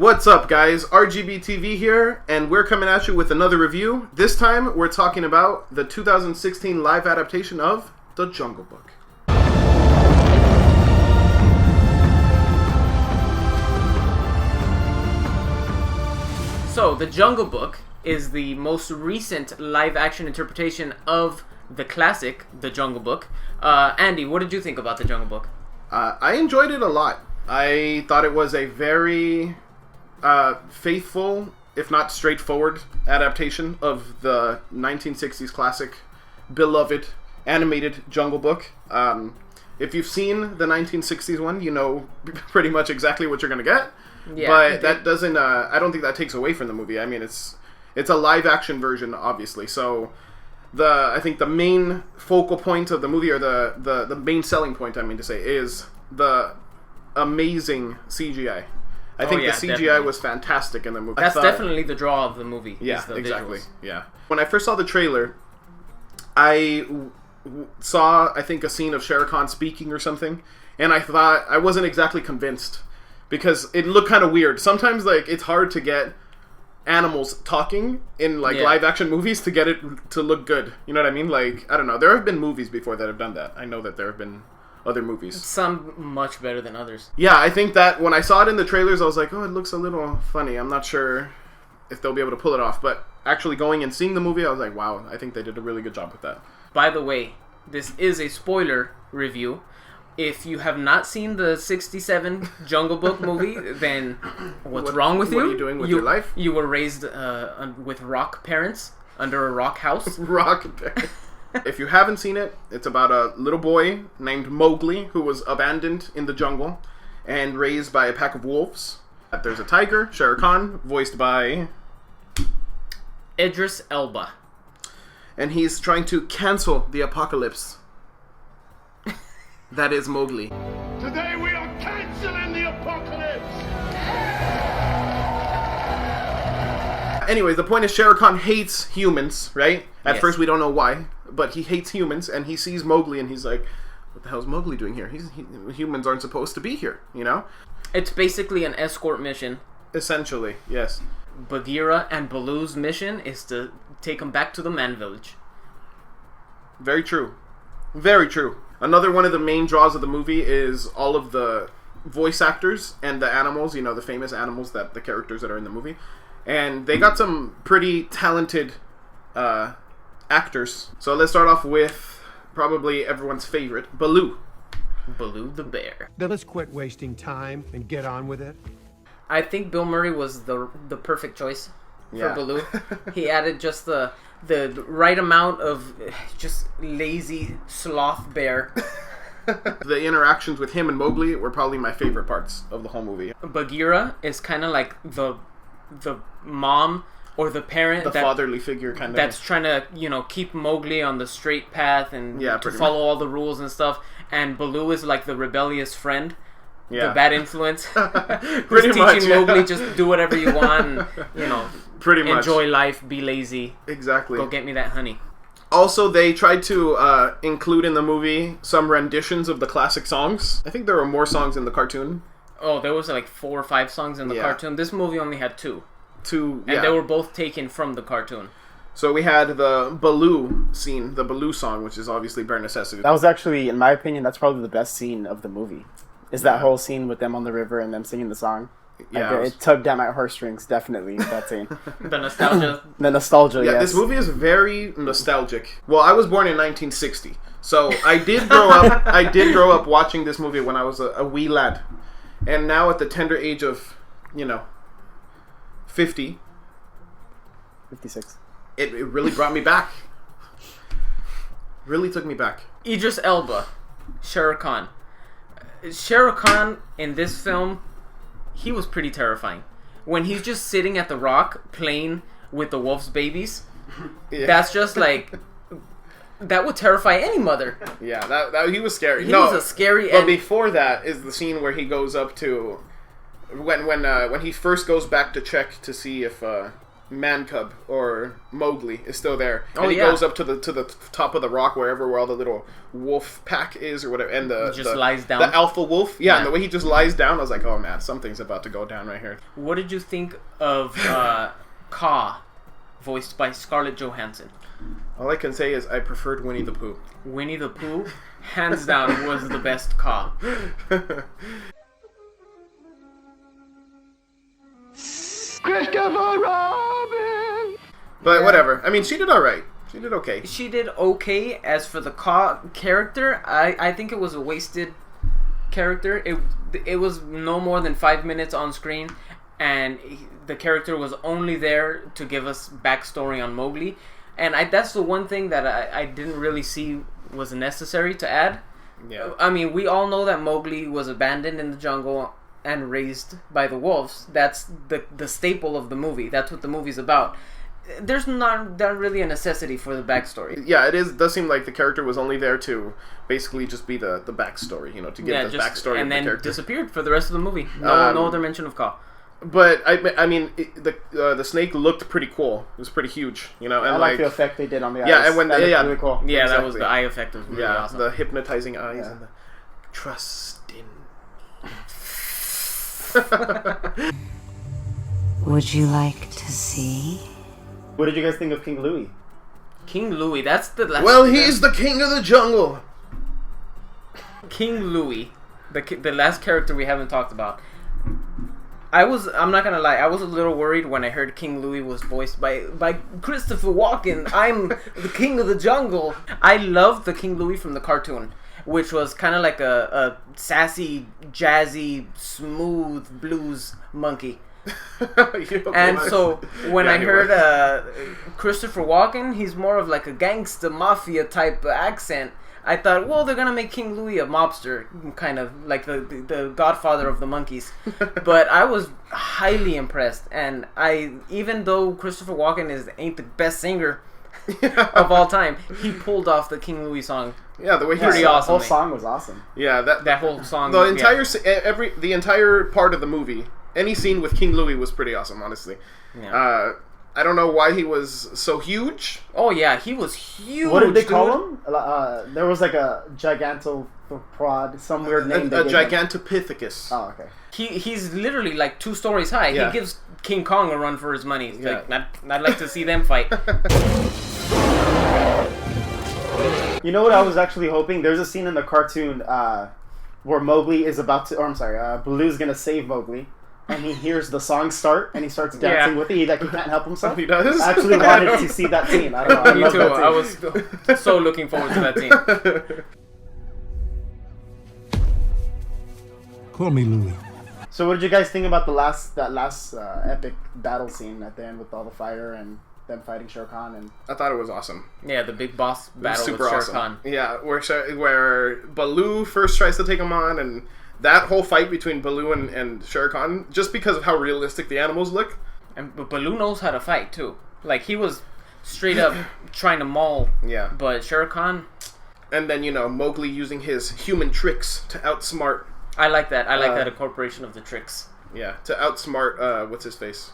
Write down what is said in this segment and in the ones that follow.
What's up, guys? RGBtv here, and we're coming at you with another review. This time, we're talking about the 2016 live adaptation of The Jungle Book. So, The Jungle Book is the most recent live-action interpretation of the classic, The Jungle Book. Andy, what did you think about The Jungle Book? I enjoyed it a lot. I thought it was a very faithful, if not straightforward, adaptation of the 1960s classic, beloved, animated Jungle Book. If you've seen the 1960s one, you know pretty much exactly what you're going to get. Yeah, but that doesn't, I don't think that takes away from the movie. I mean, it's a live-action version, obviously, so I think the main focal point of the movie, or the main selling point, I mean to say, is the amazing CGI. I think the CGI definitely was fantastic in the movie. That's definitely the draw of the movie. Yeah, exactly. Visuals. Yeah. When I first saw the trailer, I saw, I think, a scene of Shere Khan speaking or something, and I thought, I wasn't exactly convinced, because it looked kind of weird. Sometimes, like, it's hard to get animals talking in, like, live-action movies to get it to look good. You know what I mean? Like, I don't know. There have been movies before that have done that. I know that there have been other movies. Some much better than others. Yeah, I think that when I saw it in the trailers, I was like, oh, it looks a little funny. I'm not sure if they'll be able to pull it off. But actually going and seeing the movie, I was like, wow, I think they did a really good job with that. By the way, this is a spoiler review. If you have not seen the 67 Jungle Book movie, then what's wrong with you? What are you doing with your life? You were raised with rock parents under a rock house. Rock parents. If you haven't seen it, it's about a little boy named Mowgli who was abandoned in the jungle and raised by a pack of wolves. There's a tiger, Shere Khan, voiced by Idris Elba. And he's trying to cancel the apocalypse. That is Mowgli. Today we are canceling the apocalypse! Anyways, the point is Shere Khan hates humans, right? At first we don't know why, but he hates humans, and he sees Mowgli and he's like, what the hell is Mowgli doing here? Humans aren't supposed to be here, you know? It's basically an escort mission. Essentially, yes. Bagheera and Baloo's mission is to take him back to the man village. Very true. Very true. Another one of the main draws of the movie is all of the voice actors and the animals, you know, the famous animals, that the characters that are in the movie. And they got some pretty talented actors. So let's start off with probably everyone's favorite, Baloo. Baloo the bear. Now let's quit wasting time and get on with it. I think Bill Murray was the perfect choice for Baloo. He added just the right amount of just lazy sloth bear. The interactions with him and Mowgli were probably my favorite parts of the whole movie. Bagheera is kind of like the mom or the parent, the fatherly figure, kind of, that's trying to, you know, keep Mowgli on the straight path and to follow all the rules and stuff. And Baloo is like the rebellious friend. The bad influence. Pretty much, teaching Mowgli, just do whatever you want, and, you know, pretty much enjoy life, be lazy. Exactly. Go get me that honey. Also, they tried to include in the movie some renditions of the classic songs. I think there were more songs in the cartoon. Oh, there was like 4 or 5 songs in the cartoon. This movie only had 2. And they were both taken from the cartoon. So we had the Baloo scene, the Baloo song, which is obviously bare necessity. That was actually, in my opinion, that's probably the best scene of the movie. Is that whole scene with them on the river and them singing the song. Yeah, it tugged at my heartstrings, definitely, that scene. The nostalgia. The nostalgia, yes. This movie is very nostalgic. Well, I was born in 1960, so I did grow up watching this movie when I was a wee lad. And now at the tender age of, 50. 56. It really brought me back. Really took me back. Idris Elba, Shere Khan. Shere Khan in this film, he was pretty terrifying. When he's just sitting at the rock playing with the wolf's babies, that's just like, that would terrify any mother. Yeah, that he was scary. He was a scary. But before that is the scene where he goes up to when he first goes back to check to see if man cub or Mowgli is still there, Oh, and he yeah. goes up to the top of the rock where all the little wolf pack is or whatever, and He just lies down. the alpha wolf, Yeah. and the way he just lies down, I was like, oh man, something's about to go down right here. What did you think of Kaa, voiced by Scarlett Johansson? All I can say is I preferred Winnie the Pooh. Winnie the Pooh, hands down, was the best Kaa. Christopher Robin! But whatever. I mean, she did all right. She did okay. She did okay. As for the Kaa character, I think it was a wasted character. It was no more than 5 minutes on screen, and the character was only there to give us backstory on Mowgli. And that's the one thing that I didn't really see was necessary to add. Yeah. I mean, we all know that Mowgli was abandoned in the jungle and raised by the wolves. That's the staple of the movie. That's what the movie's about. There's not really a necessity for the backstory. Yeah, it does seem like the character was only there to basically just be the backstory, you know, to give the backstory and of the then character. disappeared for the rest of the movie. No other mention of Kaa. But I mean, the snake looked pretty cool. It was pretty huge, you know. And I like the effect they did on the eyes. Yeah, and when that looked yeah, really cool. Yeah, that exactly. was the eye effect. Was really awesome. the hypnotizing eyes Yeah. and the trust in. Would you like to see? What did you guys think of King Louis? King Louis. That's the last. Well, he's the king of the jungle. King Louis, the last character we haven't talked about. I'm not gonna lie, I was a little worried when I heard King Louis was voiced by Christopher Walken. I'm the king of the jungle. I loved the King Louis from the cartoon, which was kind of like a sassy, jazzy, smooth blues monkey. And so when I heard Christopher Walken, he's more of like a gangster mafia type accent. I thought, well, they're gonna make King Louis a mobster, kind of like the Godfather of the monkeys. But I was highly impressed, and even though Christopher Walken ain't the best singer of all time, he pulled off the King Louis song. Yeah, the way he Pretty sang. awesome. The whole song was awesome. Yeah, That whole song. the entire yeah. the entire part of the movie, any scene with King Louis was pretty awesome, honestly. Yeah. I don't know why he was so huge. Oh yeah, he was huge. What did they dude. call him? There was like a gigantoprod, some weird name. A they gave him. Gigantopithecus. Oh, okay. He's literally like 2 stories high. Yeah. He gives King Kong a run for his money. Yeah. Like, I'd like to see them fight. You know what I was actually hoping? There's a scene in the cartoon where Mowgli is about to, or I'm sorry, Baloo's gonna save Mowgli, and he hears the song start, and he starts dancing with it. He can't help himself. He does? I actually wanted to see that scene. I don't know. I Me love too. that scene. I was so looking forward to that scene. Call me Louis. So what did you guys think about that last epic battle scene at the end with all the fire and them fighting Shere Khan? And I thought it was awesome. Yeah, the big boss It was battle with super Shere awesome. Khan. Yeah, where Baloo first tries to take him on, and that whole fight between Baloo and Shere Khan, just because of how realistic the animals look. But Baloo knows how to fight too. Like he was straight up trying to maul. Yeah. But Shere Khan, And then, Mowgli using his human tricks to outsmart. I like that. I like that incorporation of the tricks. Yeah, to outsmart what's his face,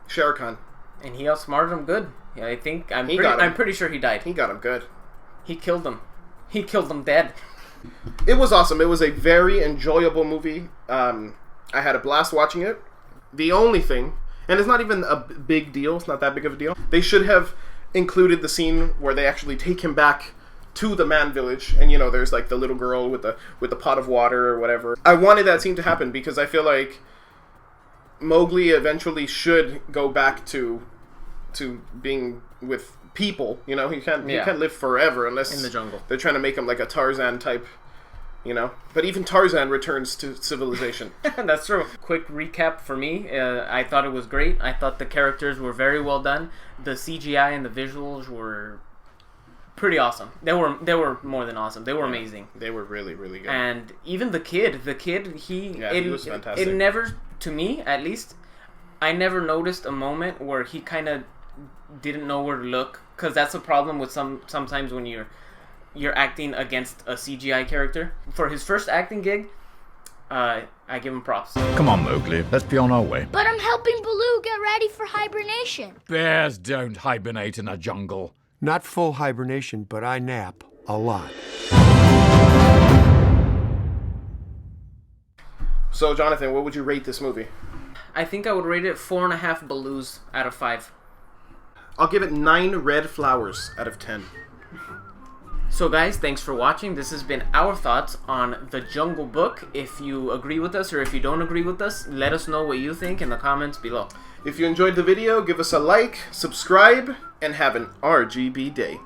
Shere Khan. And he outsmarted him good. Yeah, got him. I'm pretty sure he died. He got him good. He killed him. He killed him dead. It was awesome. It was a very enjoyable movie. I had a blast watching it. The only thing, and it's not even a big deal, it's not that big of a deal, they should have included the scene where they actually take him back to the man village, and there's like the little girl with the pot of water or whatever. I wanted that scene to happen because I feel like Mowgli eventually should go back to being with people. He can't live forever unless In the jungle. they're trying to make him like a Tarzan type. But even Tarzan returns to civilization. That's true. Quick recap for me. I thought it was great. I thought the characters were very well done. The CGI and the visuals were pretty awesome. They were more than awesome. They were amazing. They were really, really good. And even the kid, he was fantastic. It never, to me at least, I never noticed a moment where he kind of didn't know where to look, because that's a problem with sometimes when you're acting against a CGI character. For his first acting gig, I give him props. Come on, Mowgli. Let's be on our way. But I'm helping Baloo get ready for hibernation. Bears don't hibernate in a jungle. Not full hibernation, but I nap a lot. So, Jonathan, what would you rate this movie? I think I would rate it 4.5 Baloos out of 5. I'll give it 9 red flowers out of 10. So guys, thanks for watching. This has been our thoughts on The Jungle Book. If you agree with us or if you don't agree with us, let us know what you think in the comments below. If you enjoyed the video, give us a like, subscribe, and have an RGB day.